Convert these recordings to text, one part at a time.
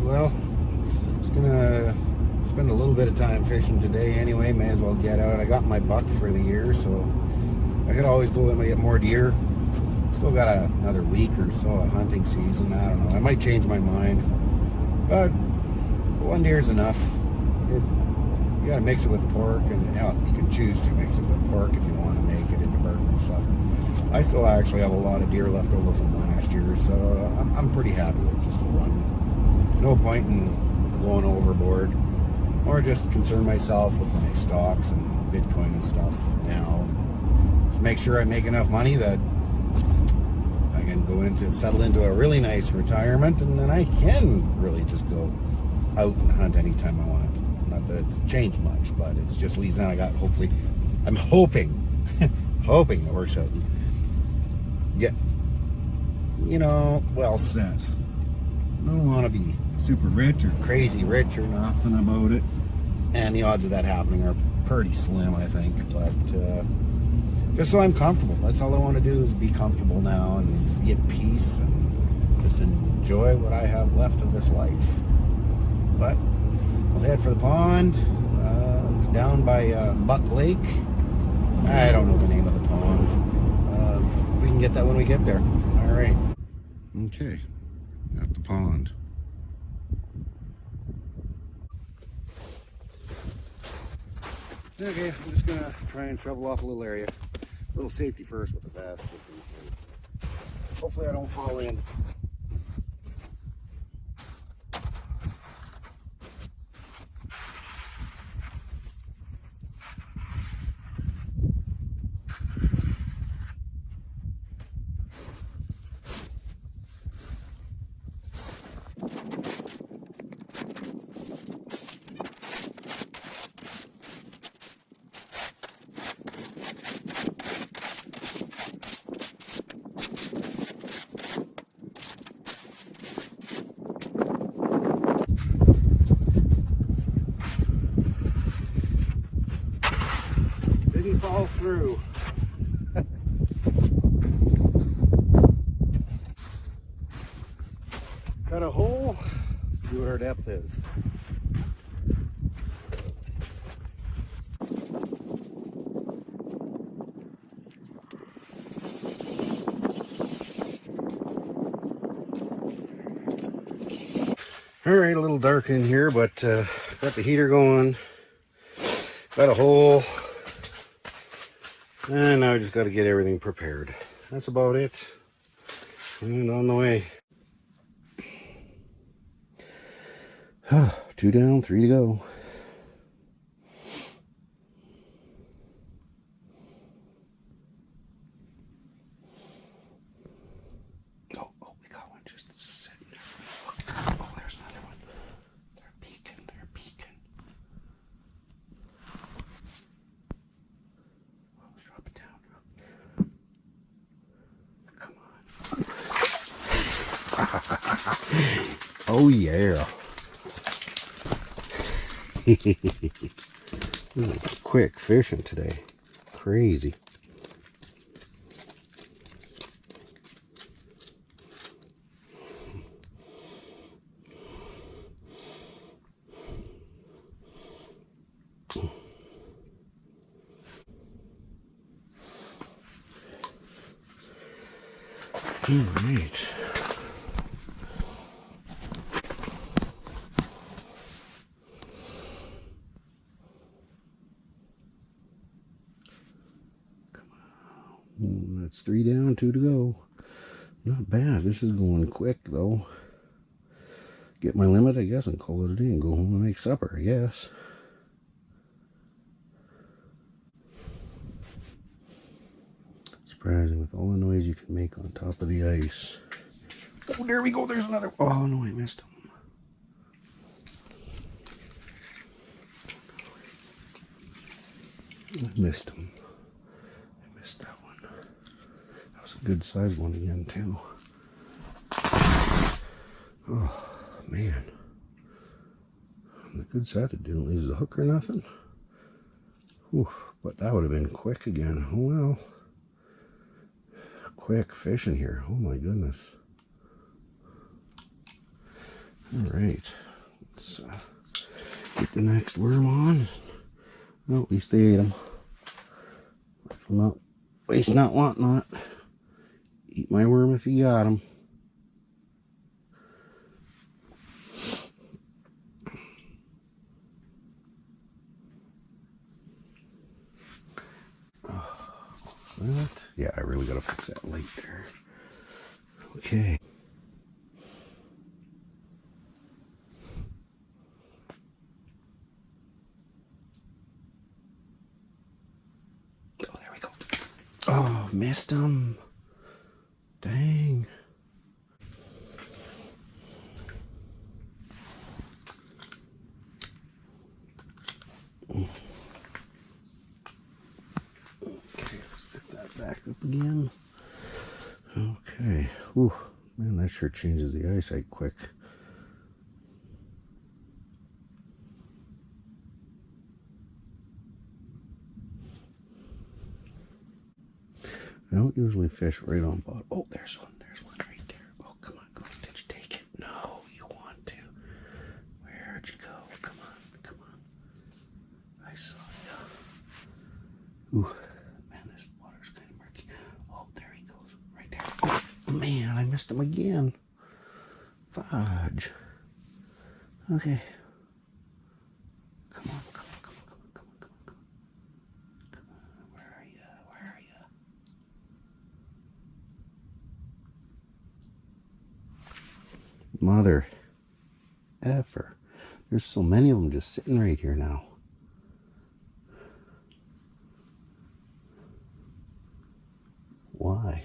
well, just gonna spend a little bit of time fishing today anyway. May as well get out. I got my buck for the year, so I could always go and get more deer. Still got another week or so of hunting season. I don't know. I might change my mind, but one deer's enough. You gotta mix it with pork, and you can choose to mix it with pork if you want to make it into burger and stuff. I still actually have a lot of deer left over from last year, so I'm pretty happy with just the one. No point in going overboard, or just concern myself with my stocks and Bitcoin and stuff now. Just make sure I make enough money that I can settle into a really nice retirement, and then I can really just go out and hunt anytime I want. Not that it's changed much, but it's just leaves now I got, hopefully, I'm hoping it works out. Get, well set. I don't want to be super rich or crazy rich or nothing about it. And the odds of that happening are pretty slim, I think. But just so I'm comfortable. That's all I want to do is be comfortable now and be at peace and just enjoy what I have left of this life. But I'll head for the pond. It's down by Buck Lake. I don't know the name of the pond. We can get that when we get there. All right. Okay, at the pond. Okay, I'm just gonna try and shovel off a little area. A little safety first with the vest. Hopefully I don't fall in. Didn't fall through. Cut a hole, see what our depth is. All right, a little dark in here, but got the heater going, got a hole, and now I just got to get everything prepared. That's about it. And on the way. 2 down, 3 to go. Oh, we got one just sitting there. Oh, there's another one. They're peeking. Oh, let's drop it down. Come on. Oh, yeah. This is quick fishing today. Crazy. All right. That's 3 down, 2 to go. Not bad. This is going quick, though. Get my limit, I guess, and call it a day and go home and make supper, I guess. Surprising with all the noise you can make on top of the ice. Oh, there we go. There's another. Oh, no, I missed him. I missed that one. That was a good sized one again, too. Oh, man. On the good side, it didn't lose the hook or nothing. Whew, but that would have been quick again. Oh, well. Quick fishing here. Oh, my goodness. All right, let's get the next worm on. Well, at least they ate them. Not waste not, want not. Eat my worm if you got him. That? Yeah, I really gotta fix that light there. Okay. Oh, there we go. Oh, missed him. Dang. Okay, let's set that back up again. Okay. Ooh, man, that sure changes the eyesight quick. I don't usually fish right on bottom. Oh, there's one. There's one right there. Oh, come on, go on. Did you take it? No, you want to. Where'd you go? Come on, come on. I saw you. Ooh, man, this water's kind of murky. Oh, there he goes. Right there. Oh, man, I missed him again. Fudge. Okay. Come on, come on, come on, come on, come on, come on, come on. Come on, where are you? Where are you? Mother effer. There's so many of them just sitting right here now. Why?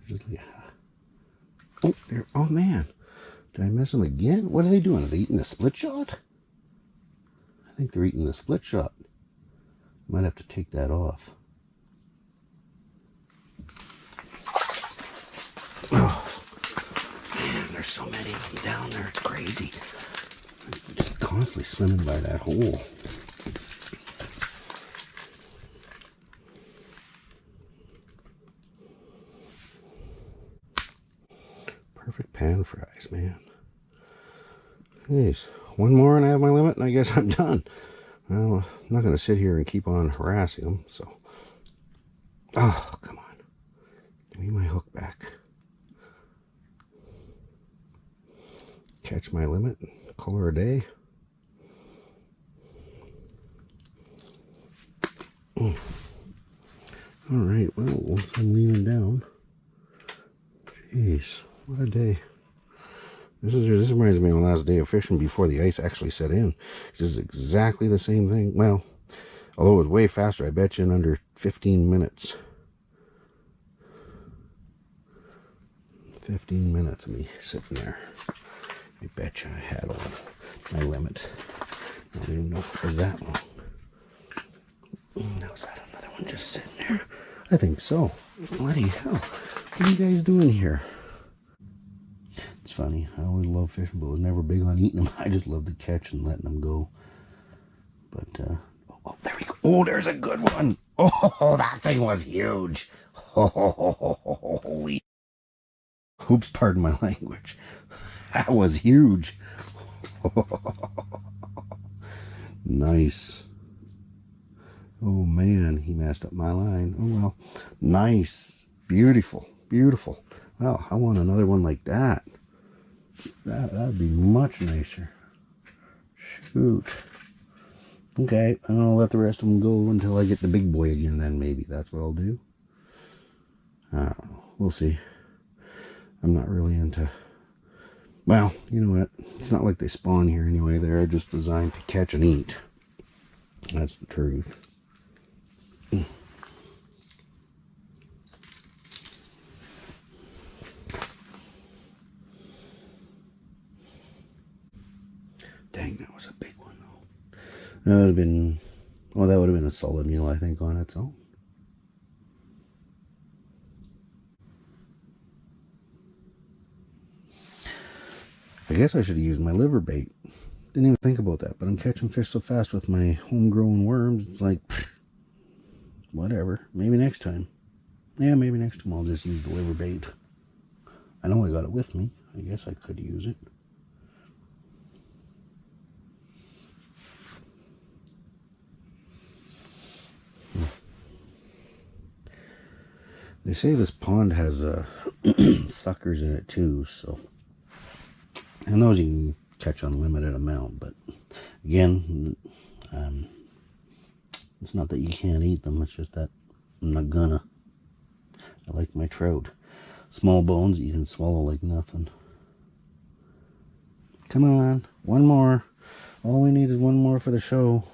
They're just like, oh, there. Oh man, did I miss them again? What are they doing? Are they eating the split shot? I think they're eating the split shot. Might have to take that off. Oh man, there's so many of them down there. It's crazy. I'm just constantly swimming by that hole. Perfect pan fries, man. Jeez, one more and I have my limit, and I guess I'm done. Well, I'm not going to sit here and keep on harassing them, so. Oh, come on. Give me my hook back. Catch my limit, call her a day. All right, well, once I'm leaning down. Jeez, what a day. This reminds me of my last day of fishing before the ice actually set in. This is exactly the same thing. Well, although it was way faster, I bet you in under 15 minutes. 15 minutes of me sitting there. I bet you I had on my limit. I don't even know if it was that long. Now, is that another one just sitting there? I think so. Bloody hell. What are you guys doing here? It's funny. I always love fishing, but was never big on eating them. I just love the catch and letting them go. But, oh, there we go. Oh, there's a good one. Oh, that thing was huge. Oh, holy. Oops, pardon my language. That was huge. Nice. Oh man, he messed up my line. Oh well. Nice. Beautiful. Beautiful. Well, I want another one like that. That'd be much nicer. Shoot. Okay, I'll let the rest of them go until I get the big boy again, then maybe that's what I'll do. I don't know. We'll see. I'm not really into... Well, you know what? It's not like they spawn here anyway. They're just designed to catch and eat. That's the truth. Dang, that was a big one though. That would have been... Oh, that would have been a solid meal, I think, on its own. I guess I should have used my liver bait. Didn't even think about that, but I'm catching fish so fast with my homegrown worms, it's like, whatever, maybe next time. Yeah, maybe next time I'll just use the liver bait. I know I got it with me. I guess I could use it. They say this pond has suckers in it too, so I know you can catch unlimited amount, but again, it's not that you can't eat them, it's just that I'm not gonna. I like my trout. Small bones you can swallow like nothing. Come on, one more. All we need is one more for the show.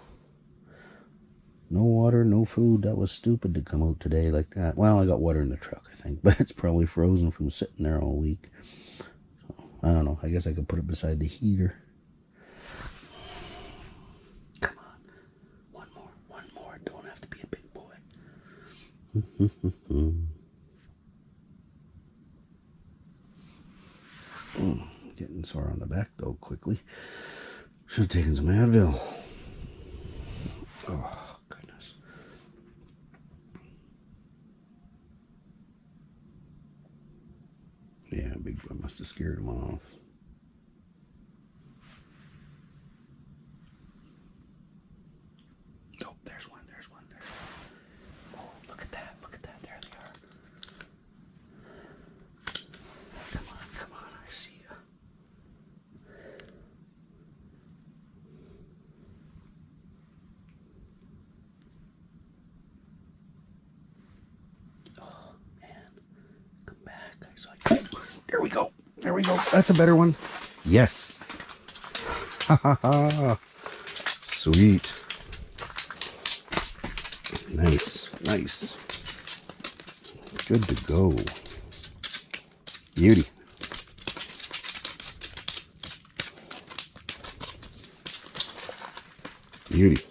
No water, no food. That was stupid to come out today like that. Well, I got water in the truck, I think, but it's probably frozen from sitting there all week. So, I don't know. I guess I could put it beside the heater. Come on. One more. One more. Don't have to be a big boy. Getting sore on the back, though, quickly. Should have taken some Advil. Oh. Yeah, Big Boy must have scared him off. Oh, there's one, there's one, there's one. Oh, look at that, there they are. Come on, I see ya. Oh, man. Come back, I saw you. Oh, there we go. There we go. That's a better one. Yes. Ha ha ha. Sweet. Nice. Nice. Good to go. Beauty. Beauty.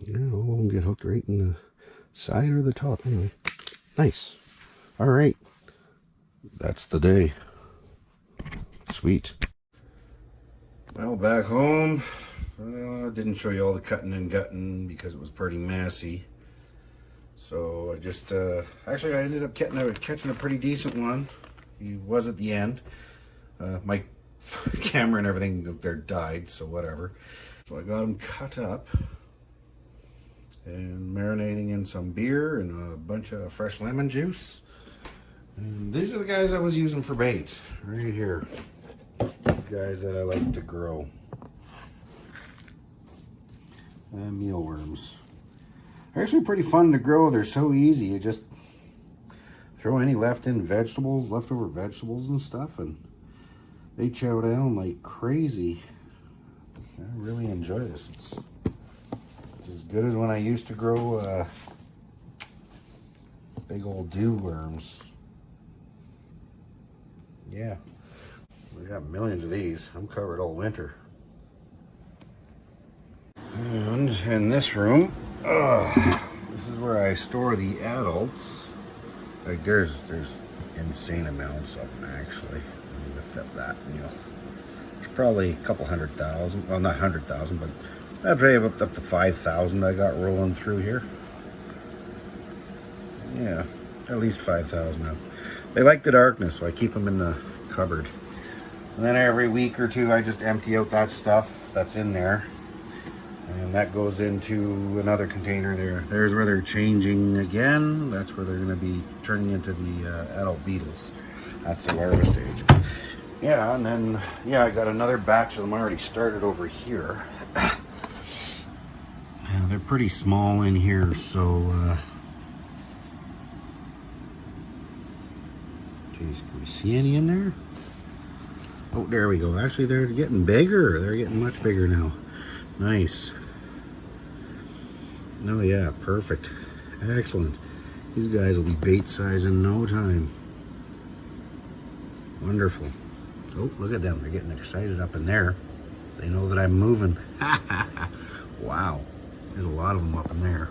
Yeah, all of them get hooked right in the side or the top. Anyway, nice. All right, that's the day. Sweet. Well, back home, didn't show you all the cutting and gutting because it was pretty messy. So I just, actually I ended up catching a pretty decent one. He was at the end. My camera and everything there died, so whatever. So I got him cut up and marinating in some beer and a bunch of fresh lemon juice. And these are the guys I was using for bait, right here. These guys that I like to grow. And mealworms. They're actually pretty fun to grow. They're so easy. You just throw any leftover vegetables and stuff, and they chow down like crazy. I really enjoy this. It's as good as when I used to grow big old dew worms. Yeah, we got millions of these. I'm covered all winter. And in this room, this is where I store the adults. Like there's insane amounts of them actually. Let me lift up that, you know. There's probably a couple 100,000. Well, not 100,000, but I'd pay up to 5,000 I got rolling through here. Yeah, at least 5,000 now. They like the darkness, so I keep them in the cupboard. And then every week or two, I just empty out that stuff that's in there. And that goes into another container there. There's where they're changing again. That's where they're going to be turning into the adult beetles. That's the larva stage. Yeah, and then, yeah, I got another batch of them already started over here. Yeah, they're pretty small in here, so geez, can we see any in there? Oh, there we go. Actually, they're getting bigger. They're getting much bigger now. Nice. Oh yeah, perfect. Excellent. These guys will be bait size in no time. Wonderful. Oh, look at them. They're getting excited up in there. They know that I'm moving. Wow. There's a lot of them up in there.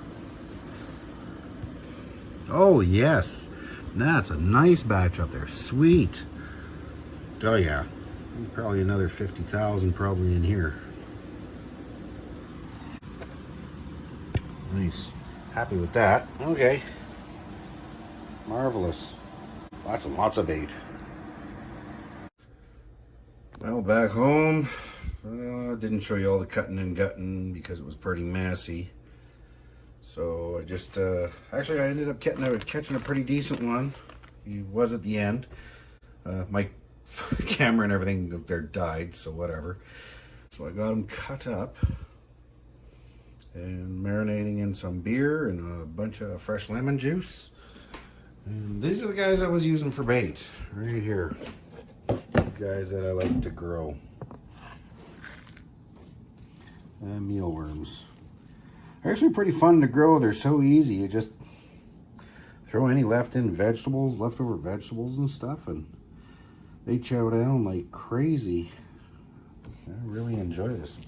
Oh, yes. That's a nice batch up there. Sweet. Oh, yeah. Probably another 50,000 probably in here. Nice. Happy with that. Okay. Marvelous. Lots and lots of bait. Well, back home, didn't show you all the cutting and gutting because it was pretty messy. So I just, actually I ended up catching a pretty decent one. He was at the end. My camera and everything out there died, so whatever. So I got him cut up and marinating in some beer and a bunch of fresh lemon juice. And these are the guys I was using for bait, right here. These guys that I like to grow. Mealworms. They're actually pretty fun to grow. They're so easy. You just throw any leftover vegetables and stuff, and they chow down like crazy. I really enjoy this.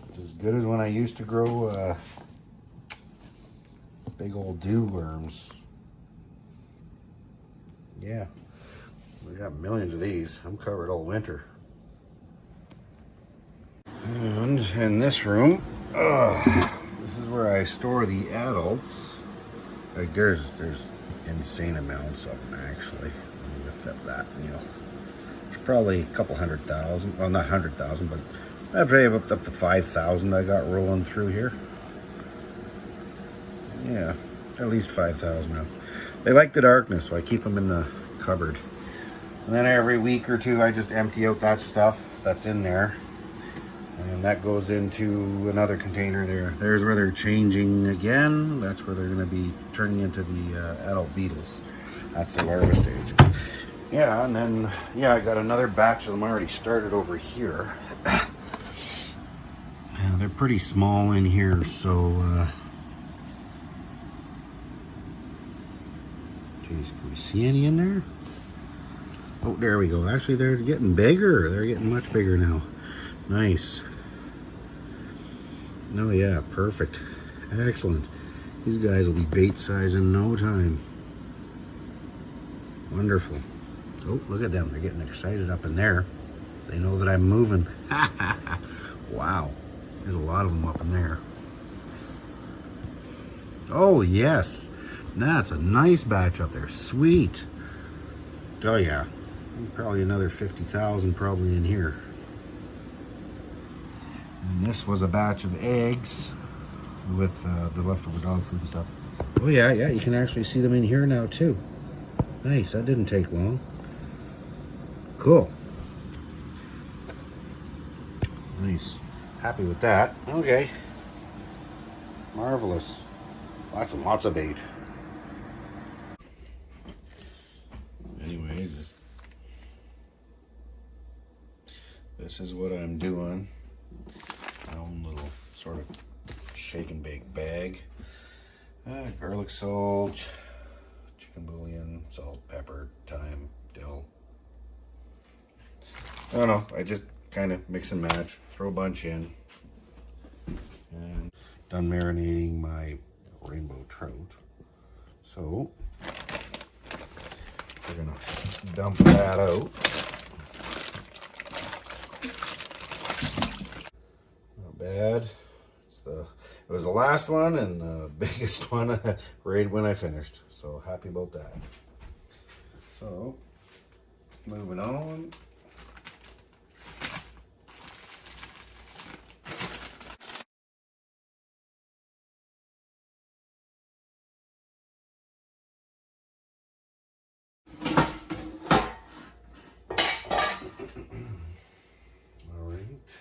It's as good as when I used to grow big old dew worms. Yeah, we got millions of these. I'm covered all winter. And in this room, this is where I store the adults. Like there's insane amounts of them actually. Let me lift up that, there's probably a couple 100,000. Well, not 100,000, but I'd probably have up to 5,000 I got rolling through here. Yeah, at least 5,000 now. They like the darkness, so I keep them in the cupboard. And then every week or two, I just empty out that stuff that's in there. And that goes into another container there. There's where they're changing again. That's where they're going to be turning into the adult beetles. That's the larva stage. Yeah, and then, I got another batch of them already started over here. Yeah, they're pretty small in here, so... Geez, can we see any in there? Oh, there we go. Actually, they're getting bigger. They're getting much bigger now. Nice. Oh, yeah, perfect. Excellent. These guys will be bait size in no time. Wonderful. Oh, look at them. They're getting excited up in there. They know that I'm moving. Wow. There's a lot of them up in there. Oh, yes. That's a nice batch up there. Sweet. Oh, yeah. Probably another 50,000 probably in here. And this was a batch of eggs with the leftover dog food and stuff. Oh, yeah, you can actually see them in here now, too. Nice. That didn't take long. Cool. Nice. Happy with that. Okay. Marvelous. Lots and lots of bait. Anyways, this is what I'm doing. My own little sort of shake and bake bag. Garlic salt, chicken bouillon, salt, pepper, thyme, dill. I don't know, I just kind of mix and match, throw a bunch in. And done marinating my rainbow trout. So we're gonna dump that out. Not bad. It was the last one and the biggest one right when I finished. So happy about that. So moving on. All right,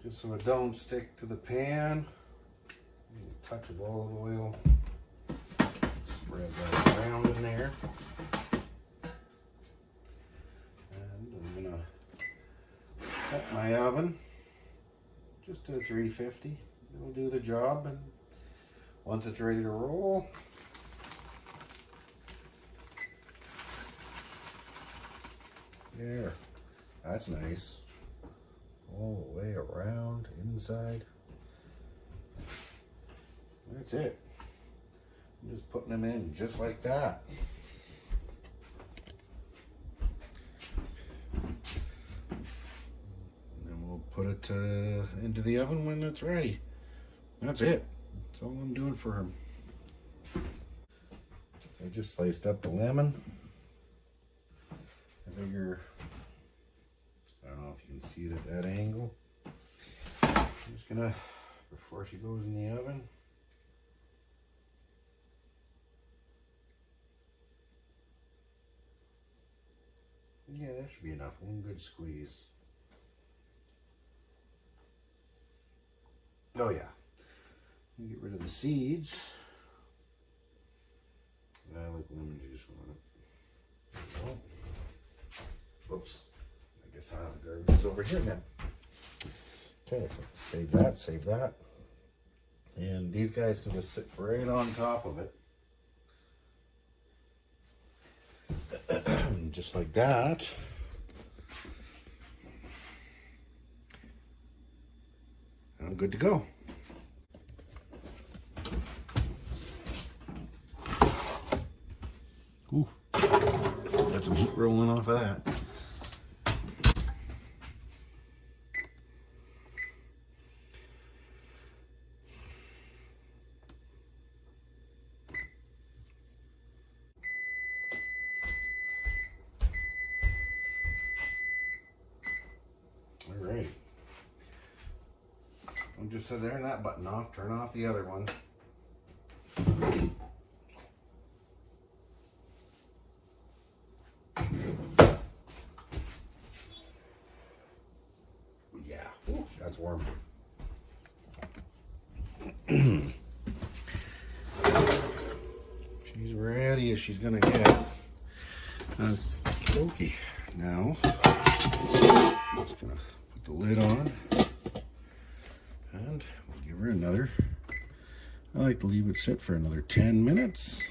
just so it don't stick to the pan, a touch of olive oil, spread that around in there, and I'm gonna set my oven just to 350. It'll do the job, and once it's ready to roll, There. That's nice. All the way around, inside. That's it. I'm just putting them in just like that. And then we'll put it into the oven when it's ready. That's it. That's all I'm doing for him. I just sliced up the lemon. I figure, I don't know if you can see it at that angle. I'm just gonna, before she goes in the oven, yeah, that should be enough. One good squeeze. Oh yeah. Get rid of the seeds. I like lemon juice on it. Oh. Whoops. I guess I'll have the garbage over here now. Okay, so save that. And these guys can just sit right on top of it. Just like that. And I'm good to go. Ooh, got some heat rolling off of that. All right. Don't just sit there and that button off. Turn off the other one. Yeah, ooh, that's warm. She's ready as she's gonna get. Okay, now just gonna put the lid on and we'll give her another. I like to leave it sit for another 10 minutes.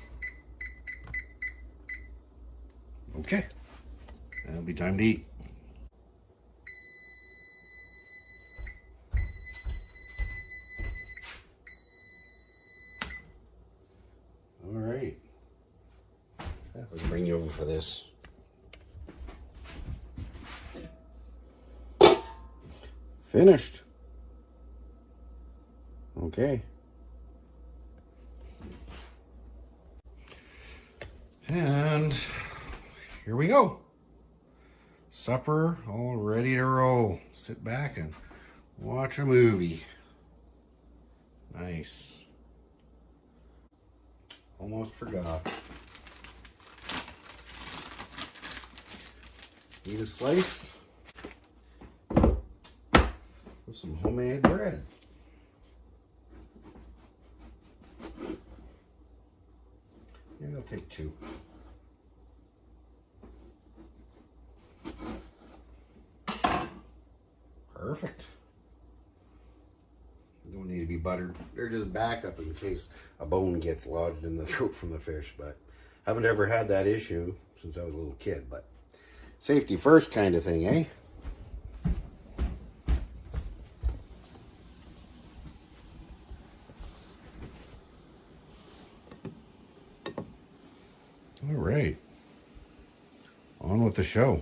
Okay, that'll be time to eat. All right, let's bring you over for this. Finished. Okay. And here we go. Supper all ready to roll. Sit back and watch a movie. Nice. Almost forgot. Eat a slice with some homemade bread. Maybe I'll take 2. Perfect. They don't need to be buttered. They're just backup in case a bone gets lodged in the throat from the fish, but I haven't ever had that issue since I was a little kid, but safety first kind of thing, eh? All right. On with the show.